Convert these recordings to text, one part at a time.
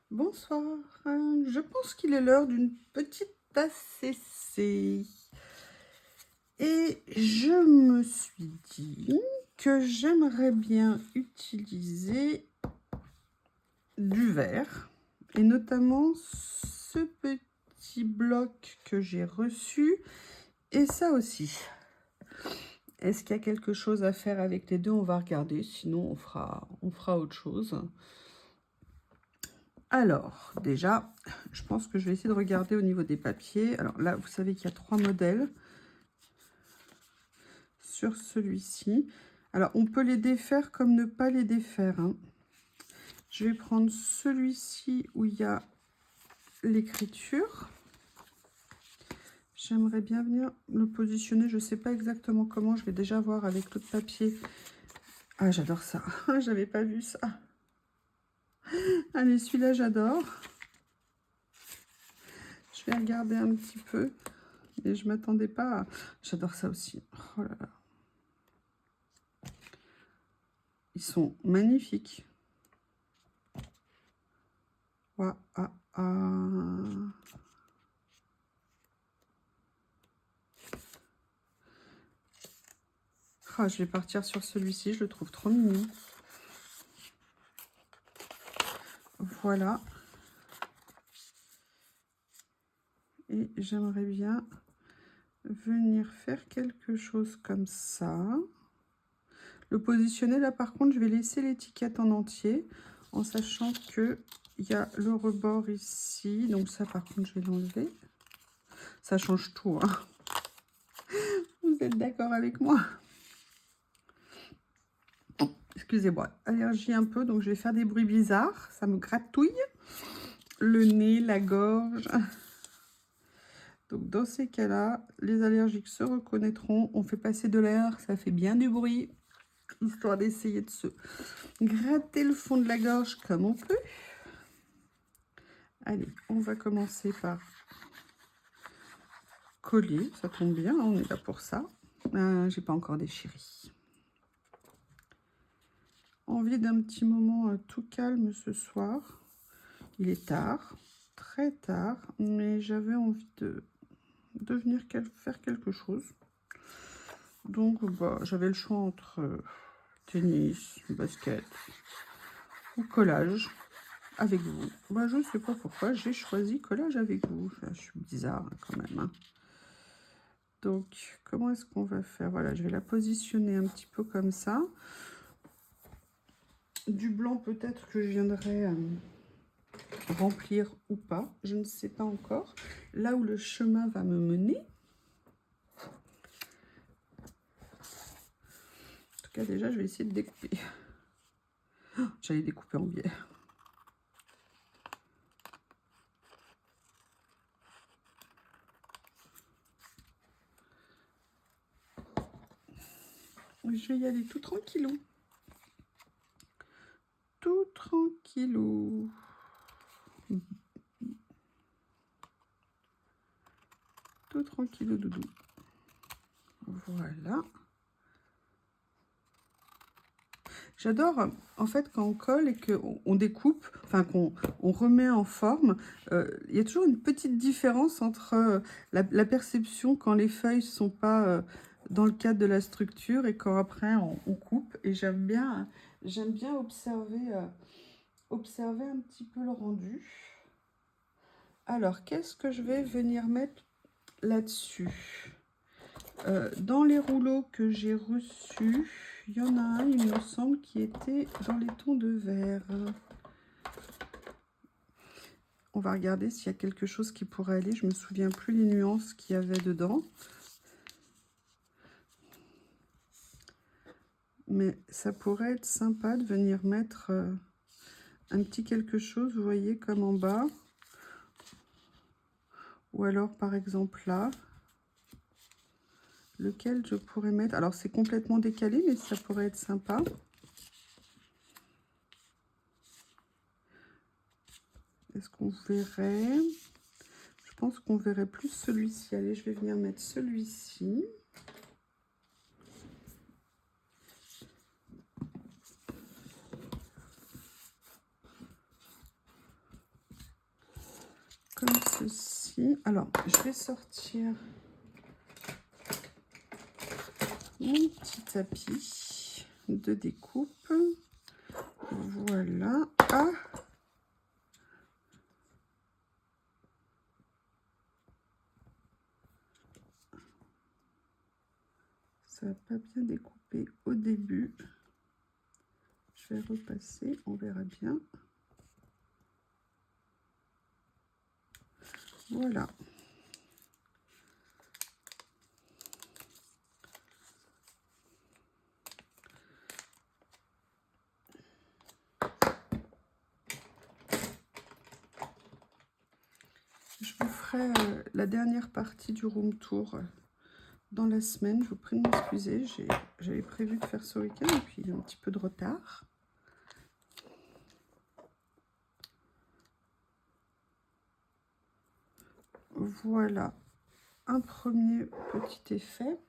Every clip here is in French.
Bonsoir, je pense qu'il est l'heure d'une petite tasse essai. Et je me suis dit que j'aimerais bien utiliser du verre, et notamment ce petit bloc que j'ai reçu, et ça aussi. Est-ce qu'il y a quelque chose à faire avec les deux? On va regarder, sinon on fera autre chose. Alors, déjà, je pense que je vais essayer de regarder au niveau des papiers. Alors là, vous savez qu'il y a 3 modèles sur celui-ci. Alors, on peut les défaire comme ne pas les défaire, hein. Je vais prendre celui-ci où il y a l'écriture. J'aimerais bien venir le positionner. Je ne sais pas exactement comment. Je vais déjà voir avec l'autre papier. Ah, j'adore ça. J'avais pas vu ça. Allez, celui-là, j'adore. Je vais regarder un petit peu. Et je m'attendais pas à... J'adore ça aussi. Oh là là. Ils sont magnifiques. Ouah, ah, ah. Ah, je vais partir sur celui-ci. Je le trouve trop mignon. Voilà. Et j'aimerais bien venir faire quelque chose comme ça. Le positionner, là, par contre, je vais laisser l'étiquette en entier, en sachant que il y a le rebord ici. Donc ça, par contre, je vais l'enlever. Ça change tout, hein. Vous êtes d'accord avec moi? Excusez-moi, allergie un peu, donc je vais faire des bruits bizarres. Ça me gratouille le nez, la gorge. Donc dans ces cas-là, les allergiques se reconnaîtront. On fait passer de l'air, ça fait bien du bruit, histoire d'essayer de se gratter le fond de la gorge comme on peut. Allez, on va commencer par coller. Ça tombe bien, hein, on est là pour ça. J'ai pas encore déchiré. Envie d'un petit moment tout calme ce soir. Il est tard, très tard, mais j'avais envie de venir faire quelque chose. Donc, bah, j'avais le choix entre tennis, basket ou collage avec vous. Bah, je ne sais pas pourquoi j'ai choisi collage avec vous. Enfin, je suis bizarre hein, quand même, hein. Donc, comment est-ce qu'on va faire? Voilà, je vais la positionner un petit peu comme ça. Du blanc, peut-être que je viendrai remplir ou pas. Je ne sais pas encore. Là où le chemin va me mener. En tout cas, déjà, je vais essayer de découper. Oh, j'allais découper en biais. Je vais y aller tout tranquillou. Tout tranquillou. Tout tranquillou doudou. Voilà. J'adore, en fait, quand on colle et qu'on découpe, enfin qu'on remet en forme, il y a toujours une petite différence entre la perception quand les feuilles ne sont pas dans le cadre de la structure et quand après on coupe. Et j'aime bien observer un petit peu le rendu. Alors, qu'est-ce que je vais venir mettre là-dessus? Dans les rouleaux que j'ai reçus, il y en a un, il me semble, qui était dans les tons de vert. On va regarder s'il y a quelque chose qui pourrait aller. Je ne me souviens plus les nuances qu'il y avait dedans. Mais ça pourrait être sympa de venir mettre un petit quelque chose, vous voyez, comme en bas. Ou alors, par exemple, là. Lequel je pourrais mettre? Alors, c'est complètement décalé, mais ça pourrait être sympa. Est-ce qu'on verrait? Je pense qu'on verrait plus celui-ci. Allez, je vais venir mettre celui-ci. comme ceci. Alors, je vais sortir mon petit tapis de découpe. Voilà. Ah! Ça n'a pas bien découpé au début. Je vais repasser, on verra bien. Voilà. Je vous ferai la dernière partie du room tour dans la semaine. Je vous prie de m'excuser. J'avais prévu de faire ce week-end et puis il y a un petit peu de retard. Voilà un premier petit effet.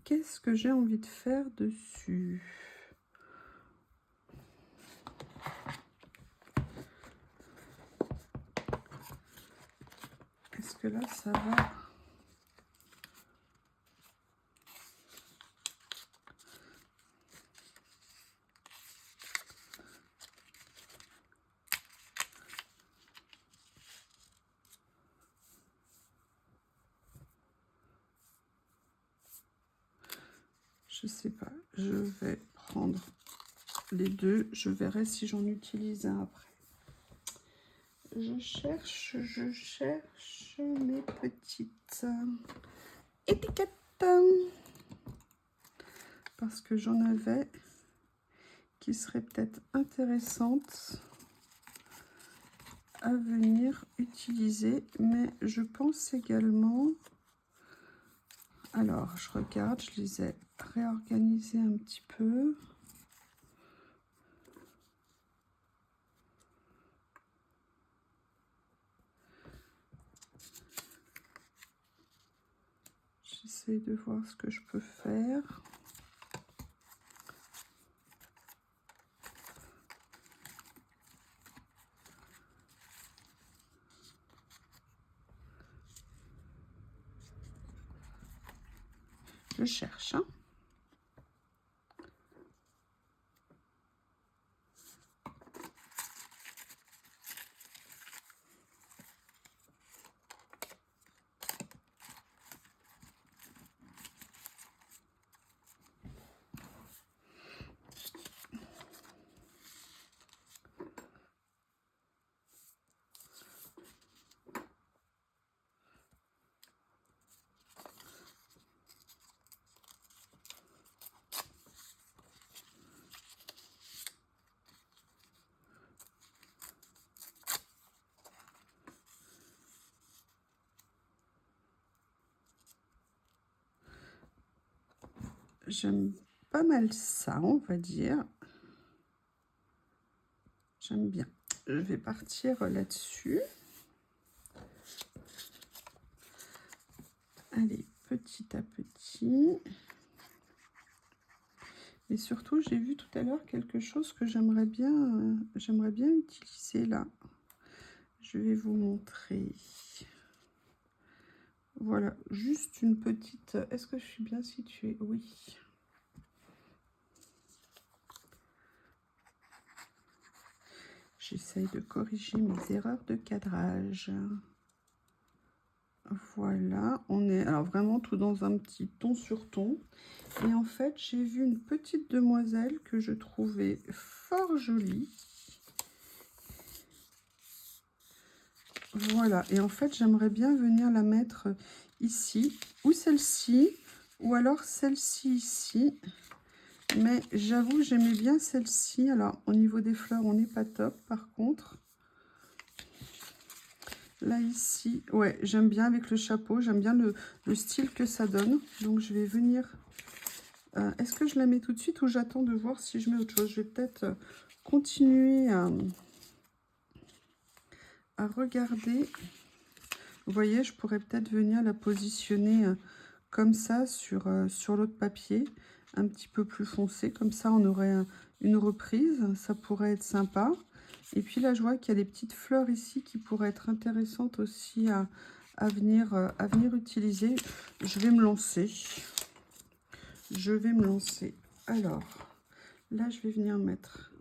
Qu'est-ce que j'ai envie de faire dessus? Est-ce que là ça va? Je sais pas, je vais prendre les deux, je verrai si j'en utilise un après. Je cherche mes petites étiquettes parce que j'en avais qui seraient peut-être intéressantes à venir utiliser, mais je pense également, alors je regarde, je les ai réorganisées un petit peu. J'essaie de voir ce que je peux faire. Je cherche, hein. J'aime pas mal ça, on va dire. J'aime bien. Je vais partir là-dessus. Allez, petit à petit. Et surtout, j'ai vu tout à l'heure quelque chose que j'aimerais bien utiliser là. Je vais vous montrer. Voilà, juste une petite... Est-ce que je suis bien située? Oui. J'essaye de corriger mes erreurs de cadrage. Voilà, on est alors vraiment tout dans un petit ton sur ton. Et en fait, j'ai vu une petite demoiselle que je trouvais fort jolie. Voilà, et en fait, j'aimerais bien venir la mettre ici, ou celle-ci, ou alors celle-ci ici. Mais j'avoue, j'aimais bien celle-ci. Alors, au niveau des fleurs, on n'est pas top, par contre. Là, ici, ouais, j'aime bien avec le chapeau. J'aime bien le style que ça donne. Donc, je vais venir... Est-ce que je la mets tout de suite ou j'attends de voir si je mets autre chose? Je vais peut-être continuer à regarder. Vous voyez, je pourrais peut-être venir la positionner comme ça sur l'autre papier, un petit peu plus foncé. Comme ça, on aurait une reprise. Ça pourrait être sympa. Et puis là, je vois qu'il y a des petites fleurs ici qui pourraient être intéressantes aussi à venir utiliser. Je vais me lancer. Je vais me lancer. Alors, là, je vais venir mettre...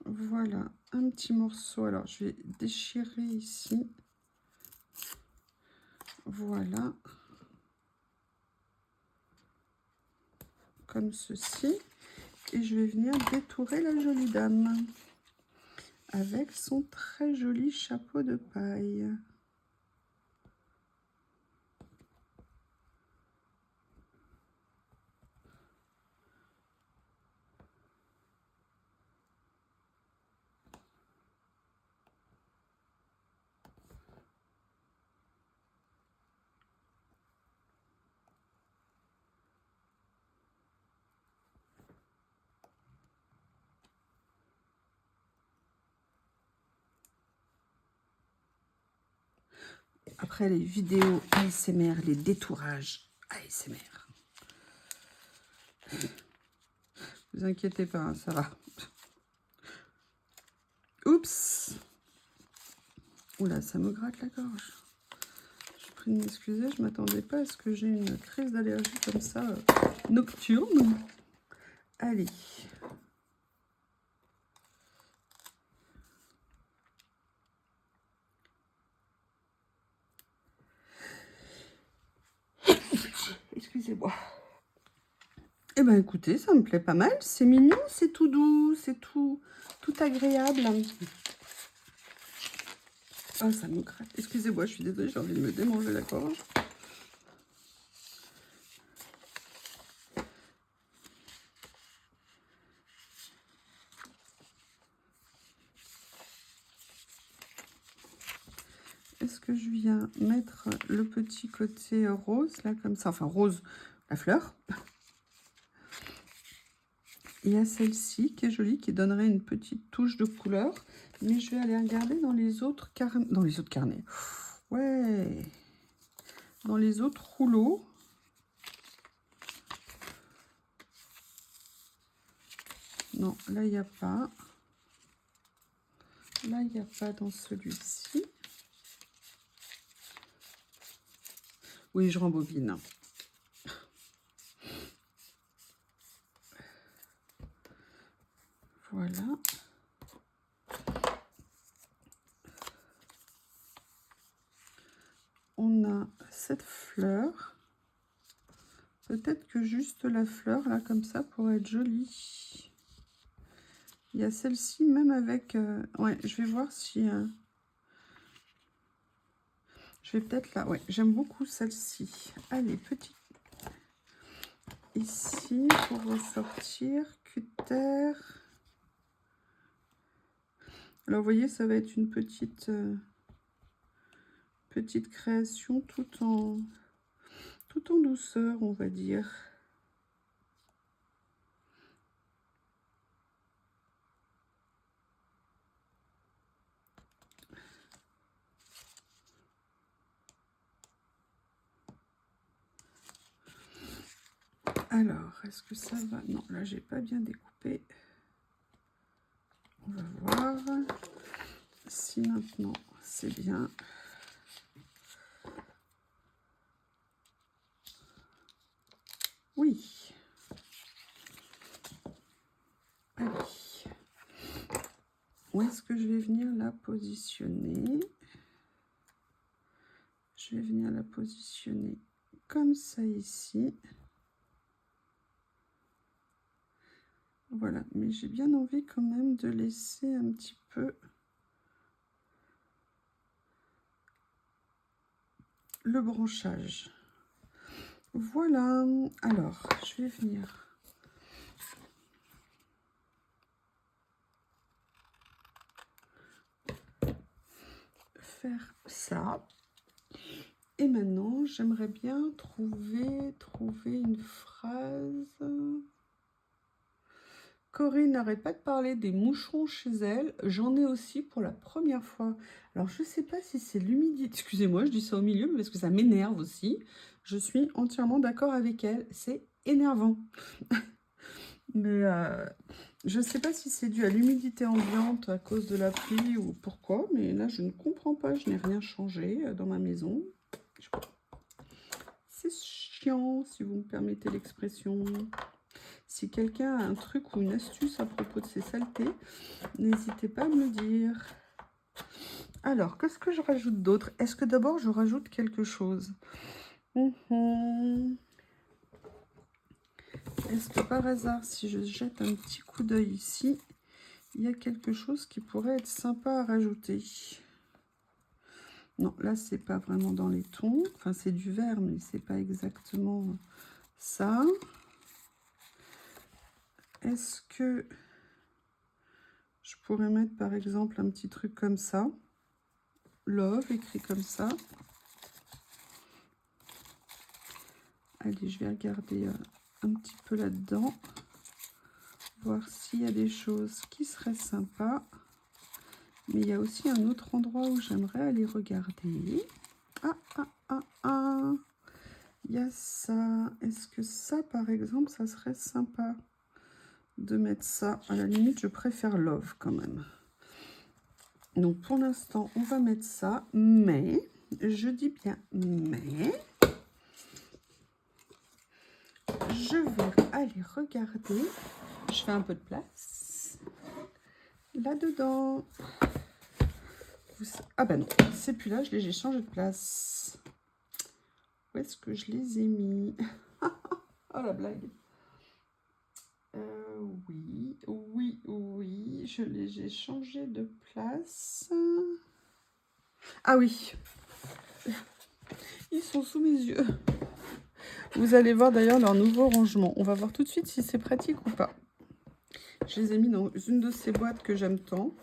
Voilà, un petit morceau. Alors, je vais déchirer ici. Voilà. Comme ceci. Et je vais venir détourer la jolie dame avec son très joli chapeau de paille. Après les vidéos ASMR, les détourages ASMR. Ne vous inquiétez pas, hein, ça va. Oups. Oula, ça me gratte la gorge. Je prie de m'excuser, je ne m'attendais pas à ce que j'ai une crise d'allergie comme ça, nocturne. Allez. Excusez-moi. Eh bien, écoutez, ça me plaît pas mal. C'est mignon, c'est tout doux, c'est tout agréable. Ah, ça me gratte. Excusez-moi, je suis désolée, j'ai envie de me démanger la gorge. Est-ce que je viens mettre le petit côté rose, là, comme ça? Enfin, rose, la fleur. Il y a celle-ci qui est jolie, qui donnerait une petite touche de couleur. Mais je vais aller regarder dans les autres carnets. Dans les autres carnets. Ouais. Dans les autres rouleaux. Non, là, il n'y a pas. Là, il n'y a pas dans celui-ci. Oui, je rembobine. Voilà. On a cette fleur. Peut-être que juste la fleur, là, comme ça, pourrait être jolie. Il y a celle-ci, même avec... ouais, je vais voir si... je vais peut-être là... Ouais, j'aime beaucoup celle-ci. Allez, petit... Ici, pour ressortir, cutter. Alors, vous voyez, ça va être une petite... petite création tout en douceur, on va dire. Alors, est-ce que ça va? Non, là, j'ai pas bien découpé. On va voir si maintenant c'est bien. Oui. Allez. Où est-ce que je vais venir la positionner? Je vais venir la positionner comme ça ici. Voilà, mais j'ai bien envie quand même de laisser un petit peu le branchage. Voilà, alors je vais venir faire ça. Et maintenant, j'aimerais bien trouver une phrase. Corinne n'arrête pas de parler des moucherons chez elle. J'en ai aussi pour la première fois. Alors, je ne sais pas si c'est l'humidité. Excusez-moi, je dis ça au milieu, mais parce que ça m'énerve aussi. Je suis entièrement d'accord avec elle. C'est énervant. Mais je ne sais pas si c'est dû à l'humidité ambiante à cause de la pluie ou pourquoi. Mais là, je ne comprends pas. Je n'ai rien changé dans ma maison. C'est chiant, si vous me permettez l'expression. Si quelqu'un a un truc ou une astuce à propos de ces saletés, n'hésitez pas à me le dire. Alors, qu'est-ce que je rajoute d'autre? Est-ce que d'abord, je rajoute quelque chose? Est-ce que par hasard, si je jette un petit coup d'œil ici, il y a quelque chose qui pourrait être sympa à rajouter? Non, là, c'est pas vraiment dans les tons. Enfin, c'est du vert, mais c'est pas exactement ça. Est-ce que je pourrais mettre, par exemple, un petit truc comme ça? Love, écrit comme ça. Allez, je vais regarder un petit peu là-dedans. Voir s'il y a des choses qui seraient sympas. Mais il y a aussi un autre endroit où j'aimerais aller regarder. Il y a ça. Est-ce que ça, par exemple, ça serait sympa de mettre ça? À la limite, je préfère Love quand même. Donc, pour l'instant, on va mettre ça. Mais, je dis bien mais, je vais aller regarder. Je fais un peu de place. Là-dedans. Ah ben non, c'est plus là, j'ai changé de place. Où est-ce que je les ai mis? Oh la blague. Oui, j'ai changé de place. Ah oui, ils sont sous mes yeux. Vous allez voir d'ailleurs leur nouveau rangement. On va voir tout de suite si c'est pratique ou pas. Je les ai mis dans une de ces boîtes que j'aime tant.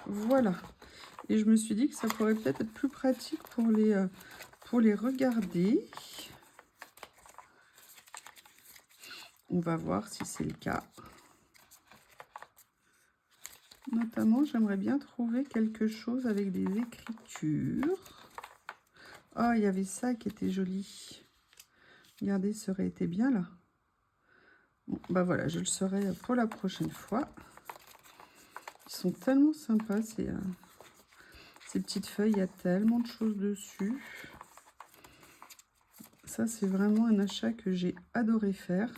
Voilà. Et je me suis dit que ça pourrait peut-être être plus pratique pour les regarder. On va voir si c'est le cas. Notamment, j'aimerais bien trouver quelque chose avec des écritures. Oh, il y avait ça qui était joli. Regardez, ça aurait été bien là. Bon, bah voilà, je le saurai pour la prochaine fois. Ils sont tellement sympas, ces petites feuilles. Il y a tellement de choses dessus. Ça, c'est vraiment un achat que j'ai adoré faire.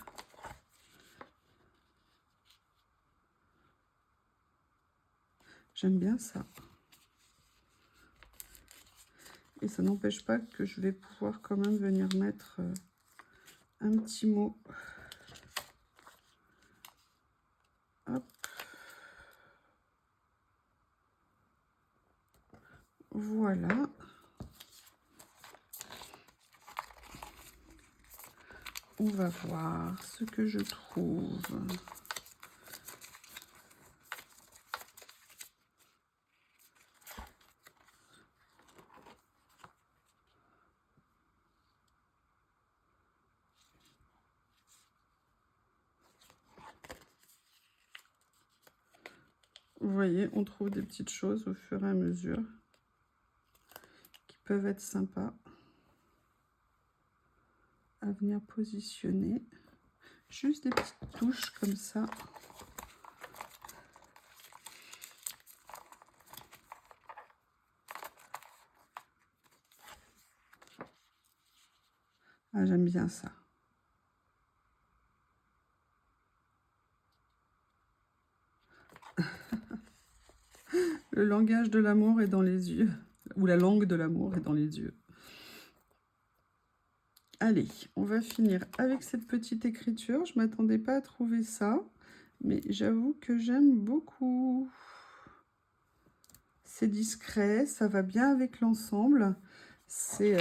J'aime bien ça. Et ça n'empêche pas que je vais pouvoir quand même venir mettre un petit mot. Hop. Voilà. On va voir ce que je trouve. Vous voyez, on trouve des petites choses au fur et à mesure qui peuvent être sympas à venir positionner. Juste des petites touches comme ça. Ah, j'aime bien ça. Le langage de l'amour est dans les yeux. Ou la langue de l'amour est dans les yeux. Allez, on va finir avec cette petite écriture. Je ne m'attendais pas à trouver ça. Mais j'avoue que j'aime beaucoup. C'est discret, ça va bien avec l'ensemble. C'est...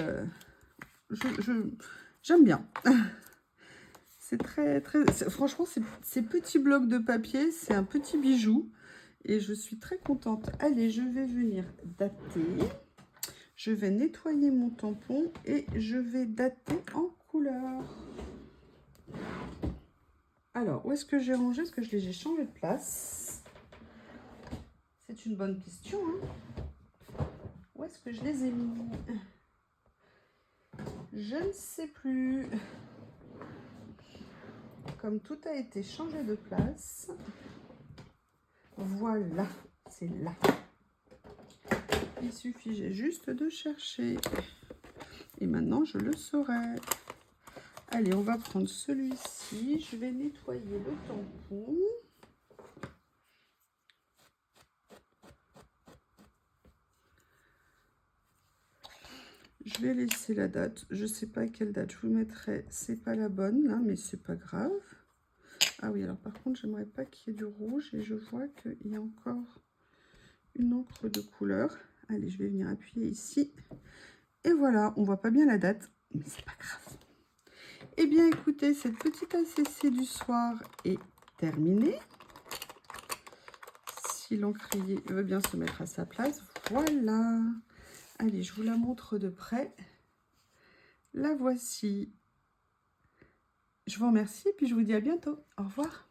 j'aime bien. C'est très... franchement, ces petits blocs de papier, c'est un petit bijou. Et je suis très contente. Allez, je vais venir dater. Je vais nettoyer mon tampon et je vais dater en couleur. Alors, où est-ce que j'ai rangé? Est-ce que j'ai changé de place? C'est une bonne question. Hein, où est-ce que je les ai mis? Je ne sais plus. comme tout a été changé de place, voilà, c'est là. Il suffisait juste de chercher. Et maintenant, je le saurai. Allez, on va prendre celui-ci. Je vais nettoyer le tampon. Je vais laisser la date. Je ne sais pas quelle date je vous mettrai. C'est pas la bonne, là, mais c'est pas grave. Ah oui, alors par contre, j'aimerais pas qu'il y ait du rouge. Et je vois qu'il y a encore une encre de couleur. Allez, je vais venir appuyer ici. Et voilà, on voit pas bien la date, mais c'est pas grave. Eh bien, écoutez, cette petite ACC du soir est terminée. Si l'encrier veut bien se mettre à sa place, voilà. Allez, je vous la montre de près. La voici. Je vous remercie et puis je vous dis à bientôt. Au revoir.